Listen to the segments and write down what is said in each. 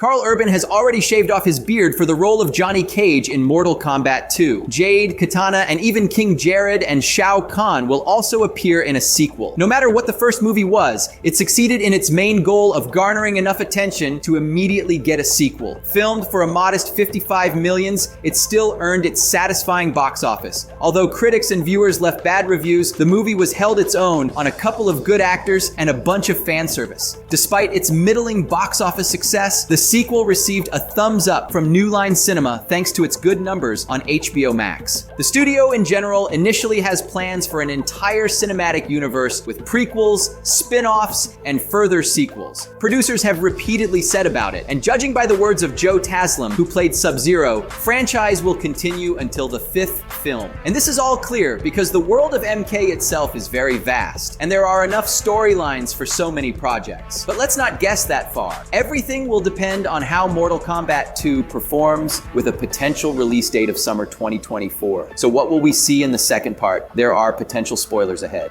Karl Urban has already shaved off his beard for the role of Johnny Cage in Mortal Kombat 2. Jade, Katana, and even King Jared and Shao Kahn will also appear in a sequel. No matter what the first movie was, it succeeded in its main goal of garnering enough attention to immediately get a sequel. Filmed for a modest $55 million, it still earned its satisfying box office. Although critics and viewers left bad reviews, the movie was held its own on a couple of good actors and a bunch of fan service. Despite its middling box office success, the sequel received a thumbs up from New Line Cinema thanks to its good numbers on HBO Max. The studio in general initially has plans for an entire cinematic universe with prequels, spin-offs, and further sequels. Producers have repeatedly said about it, and judging by the words of Joe Taslim, who played Sub-Zero, franchise will continue until the 5th film. And this is all clear because the world of MK itself is very vast, and there are enough storylines for so many projects. But let's not guess that far. Everything will depend on how Mortal Kombat 2 performs with a potential release date of summer 2024. So what will we see in the second part? There are potential spoilers ahead.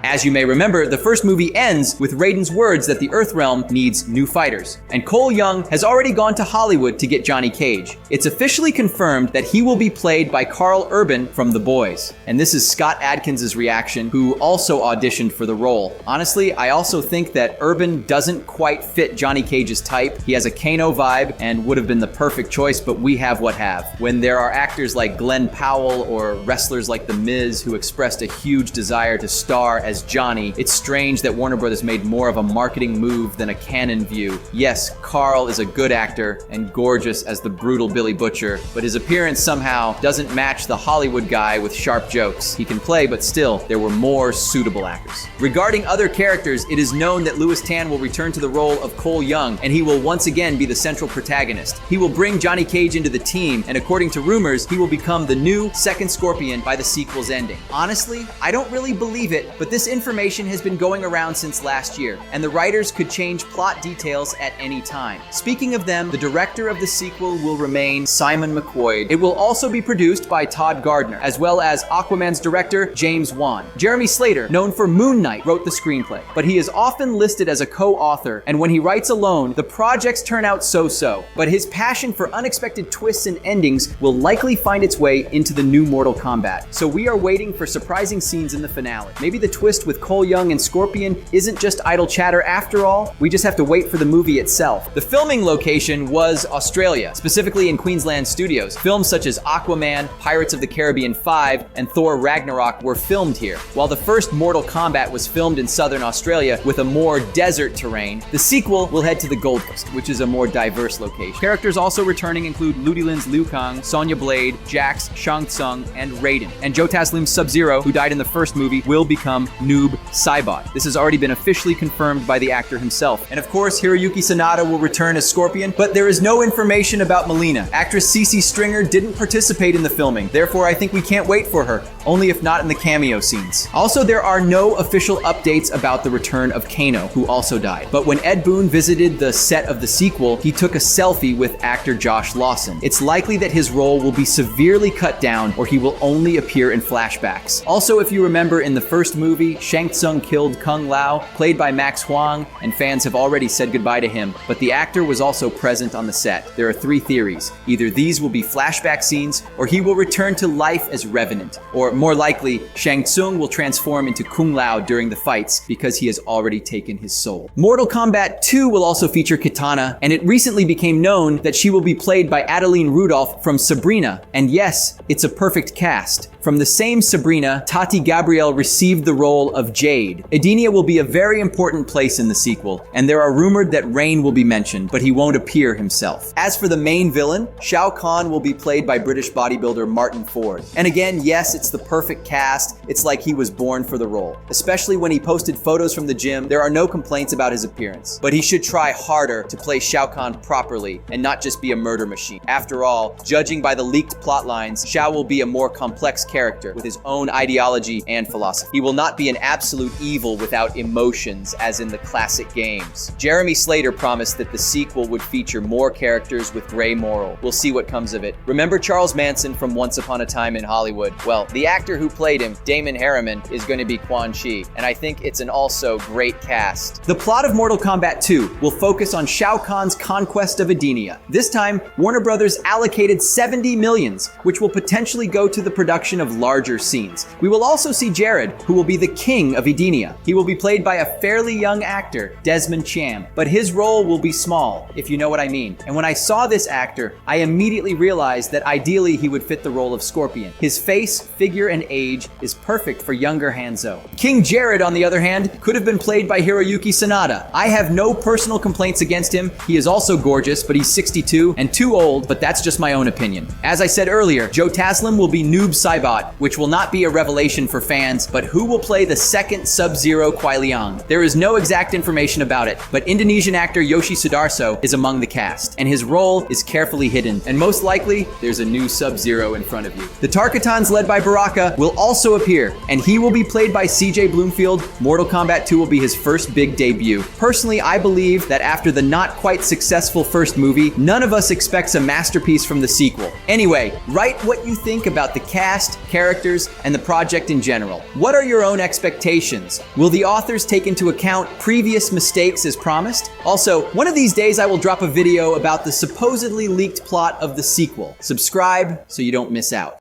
As you may remember, the first movie ends with Raiden's words that the Earthrealm needs new fighters. And Cole Young has already gone to Hollywood to get Johnny Cage. It's officially confirmed that he will be played by Karl Urban from The Boys. And this is Scott Adkins' reaction, who also auditioned for the role. Honestly, I also think that Urban doesn't quite fit Johnny Cage's type. He has a Kano vibe and would have been the perfect choice, but we have what have. When there are actors like Glenn Powell or wrestlers like The Miz who expressed a huge desire to star as Johnny, it's strange that Warner Brothers made more of a marketing move than a canon view. Yes, Karl is a good actor and gorgeous as the brutal Billy Butcher, but his appearance somehow doesn't match the Hollywood guy with sharp jokes. He can play, but still, there were more suitable actors. Regarding other characters, it is known that Louis Tan will return to the role of Cole Young, and he will once again be the central protagonist. He will bring Johnny Cage into the team, and according to rumors, he will become the new second Scorpion by the sequel's ending. Honestly, I don't really believe it, but this information has been going around since last year, and the writers could change plot details at any time. Speaking of them, the director of the sequel will remain Simon McQuoid. It will also be produced by Todd Gardner, as well as Aquaman's director, James Wan. Jeremy Slater, known for Moon Knight, wrote the screenplay, but he is often listed as a co-author, and when he writes alone, the projects turn out so-so. But his passion for unexpected twists and endings will likely find its way into the new Mortal Kombat. So we are waiting for surprising scenes in the finale. Maybe the twist with Cole Young and Scorpion isn't just idle chatter after all. We just have to wait for the movie itself. The filming location was Australia, specifically in Queensland Studios. Films such as Aquaman, Pirates of the Caribbean 5, and Thor Ragnarok were filmed here. While the first Mortal Kombat was filmed in southern Australia with a more desert terrain, the sequel will head to the Gold Coast, which is a more diverse location. Characters also returning include Ludi Lin's Liu Kang, Sonya Blade, Jax, Shang Tsung, and Raiden. And Joe Taslim's Sub-Zero, who died in the first movie, will become Noob Saibot. This has already been officially confirmed by the actor himself. And of course, Hiroyuki Sanada will return as Scorpion, but there is no information about Melina. Actress Cece Stringer didn't participate in the filming, therefore I think we can't wait for her, only if not in the cameo scenes. Also, there are no official updates about the return of Kano, who also died. But when Ed Boon visited the set of the sequel, he took a selfie with actor Josh Lawson. It's likely that his role will be severely cut down, or he will only appear in flashbacks. Also, if you remember in the first movie, Shang Tsung killed Kung Lao, played by Max Huang, and fans have already said goodbye to him, but the actor was also present on the set. There are 3 theories. Either these will be flashback scenes, or he will return to life as Revenant, or more likely, Shang Tsung will transform into Kung Lao during the fights because he has already taken his soul. Mortal Kombat 2 will also feature Kitana, and it recently became known that she will be played by Adeline Rudolph from Sabrina, and yes, it's a perfect cast. From the same Sabrina, Tati Gabrielle received the role of Jade. Edenia will be a very important place in the sequel, and there are rumored that Rain will be mentioned, but he won't appear himself. As for the main villain, Shao Kahn will be played by British bodybuilder Martin Ford. And again, yes, it's the perfect cast. It's like he was born for the role. Especially when he posted photos from the gym, there are no complaints about his appearance. But he should try harder to play Shao Kahn properly and not just be a murder machine. After all, judging by the leaked plot lines, Shao will be a more complex character with his own ideology and philosophy. He will not be an absolute evil without emotions, as in the classic games. Jeremy Slater promised that the sequel would feature more characters with gray moral. We'll see what comes of it. Remember Charles Manson from Once Upon a Time in Hollywood? Well, the actor who played him, Damon Harriman, is going to be Quan Chi, and I think it's an also great cast. The plot of Mortal Kombat 2 will focus on Shao Kahn's conquest of Edenia. This time, Warner Brothers allocated 70 millions, which will potentially go to the production of larger scenes. We will also see Jared, who will be the king of Edenia. He will be played by a fairly young actor, Desmond Cham, but his role will be small, if you know what I mean. And when I saw this actor, I immediately realized that ideally he would fit the role of Scorpion. His face, figure, and age is perfect for younger Hanzo. King Jared, on the other hand, could have been played by Hiroyuki Sanada. I have no personal complaints against him. He is also gorgeous, but he's 62 and too old, but that's just my own opinion. As I said earlier, Joe Taslim will be Noob Saibot, which will not be a revelation for fans, but who will play the second Sub-Zero Kuai Liang? There is no exact information about it, but Indonesian actor Yoshi Sudarso is among the cast, and his role is carefully hidden, and most likely, there's a new Sub-Zero in front of you. The Tarkatans led by Baraka will also appear, and he will be played by CJ Bloomfield. Mortal Kombat 2 will be his first big debut. Personally, I believe that after the not quite successful first movie, none of us expects a masterpiece from the sequel. Anyway, write what you think about the cast, characters, and the project in general. What are your own expectations? Will the authors take into account previous mistakes as promised? Also, one of these days I will drop a video about the supposedly leaked plot of the sequel. Subscribe so you don't miss out.